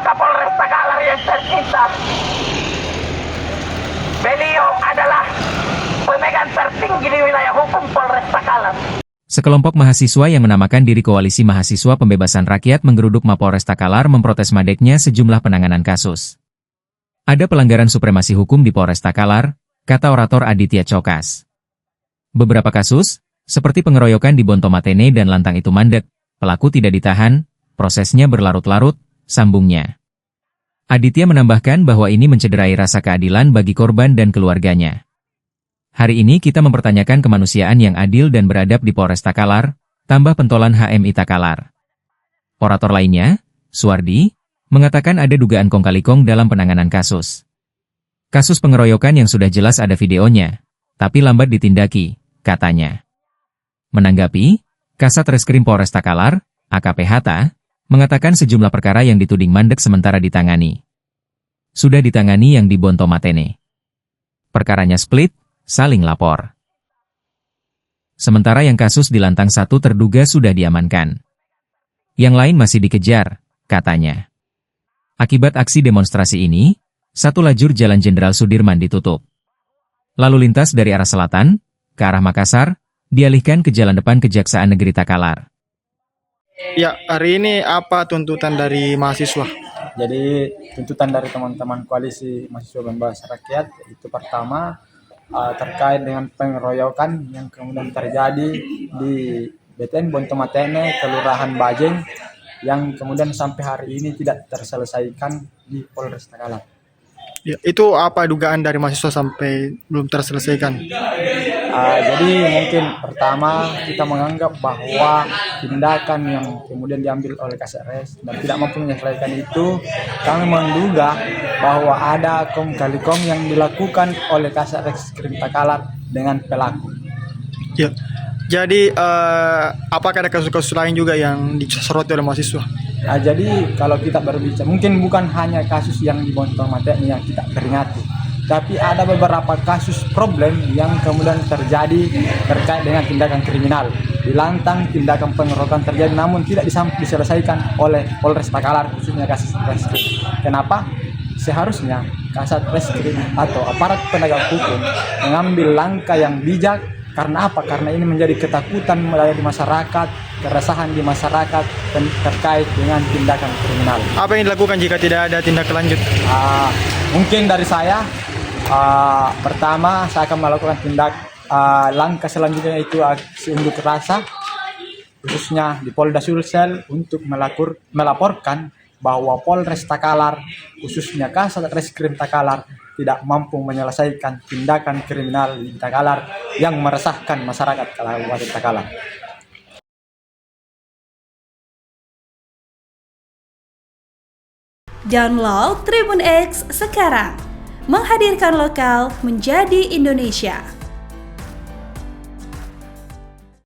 Kapolres Takalar yang tercinta. Beliau adalah pemegang tertinggi di wilayah hukum Polres Takalar. Sekelompok mahasiswa yang menamakan diri Koalisi Mahasiswa Pembebasan Rakyat menggeruduk Mapolres Takalar memprotes madeknya sejumlah penanganan kasus. Ada pelanggaran supremasi hukum di Polres Takalar, kata orator Aditya Cokas. Beberapa kasus, seperti pengeroyokan di Bontomatene dan Lantang itu mandek, pelaku tidak ditahan, prosesnya berlarut-larut, sambungnya. Aditya menambahkan bahwa ini mencederai rasa keadilan bagi korban dan keluarganya. Hari ini kita mempertanyakan kemanusiaan yang adil dan beradab di Polres Takalar, tambah pentolan HMI Takalar. Orator lainnya, Suwardi, mengatakan ada dugaan kong kali kong dalam penanganan kasus. Kasus pengeroyokan yang sudah jelas ada videonya, tapi lambat ditindaki, katanya. Menanggapi, Kasat Reskrim Polres Takalar, AKP Hatta, mengatakan sejumlah perkara yang dituding mandek sementara ditangani. Sudah ditangani yang di Bontomatene. Perkaranya split, saling lapor. Sementara yang kasus di Lantang 1 terduga sudah diamankan. Yang lain masih dikejar, katanya. Akibat aksi demonstrasi ini, satu lajur Jalan Jenderal Sudirman ditutup. Lalu lintas dari arah selatan, ke arah Makassar, dialihkan ke jalan depan Kejaksaan Negeri Takalar. Ya, hari ini apa tuntutan dari mahasiswa? Jadi tuntutan dari teman-teman Koalisi Mahasiswa Pembebasan Rakyat itu pertama terkait dengan pengeroyokan yang kemudian terjadi di BTN Bontomatene, Kelurahan Bajeng, yang kemudian sampai hari ini tidak terselesaikan di Polres Takalar. Ya, itu apa dugaan dari mahasiswa sampai belum terselesaikan? Jadi mungkin pertama kita menganggap bahwa tindakan yang kemudian diambil oleh KSRS dan tidak mampu menyelesaikan itu, kami menduga bahwa ada kong kali kong yang dilakukan oleh KSRS Krim Takalar dengan pelaku. Ya. Jadi apakah ada kasus-kasus lain juga yang disoroti oleh mahasiswa? Jadi kalau kita berbicara, mungkin bukan hanya kasus yang di Bontomatene yang kita peringati, tapi ada beberapa kasus problem yang kemudian terjadi terkait dengan tindakan kriminal. Di Lantang tindakan pengeroyokan terjadi namun tidak diselesaikan oleh Polres Takalar, khususnya Kasat Reskrim. Kenapa? Seharusnya Kasat Reskrim atau aparat penegak hukum mengambil langkah yang bijak. Karena apa? Karena ini menjadi ketakutan di masyarakat, keresahan di masyarakat terkait dengan tindakan kriminal. Apa yang dilakukan jika tidak ada tindak lanjut? Mungkin dari saya, pertama saya akan melakukan langkah selanjutnya itu aksi unjuk rasa, khususnya di Polda Sulsel untuk melaporkan bahwa Polres Takalar, khususnya Kasat Reskrim Takalar, tidak mampu menyelesaikan tindakan kriminal di Takalar yang meresahkan masyarakat Kabupaten Takalar. Download Tribun X sekarang, menghadirkan lokal menjadi Indonesia.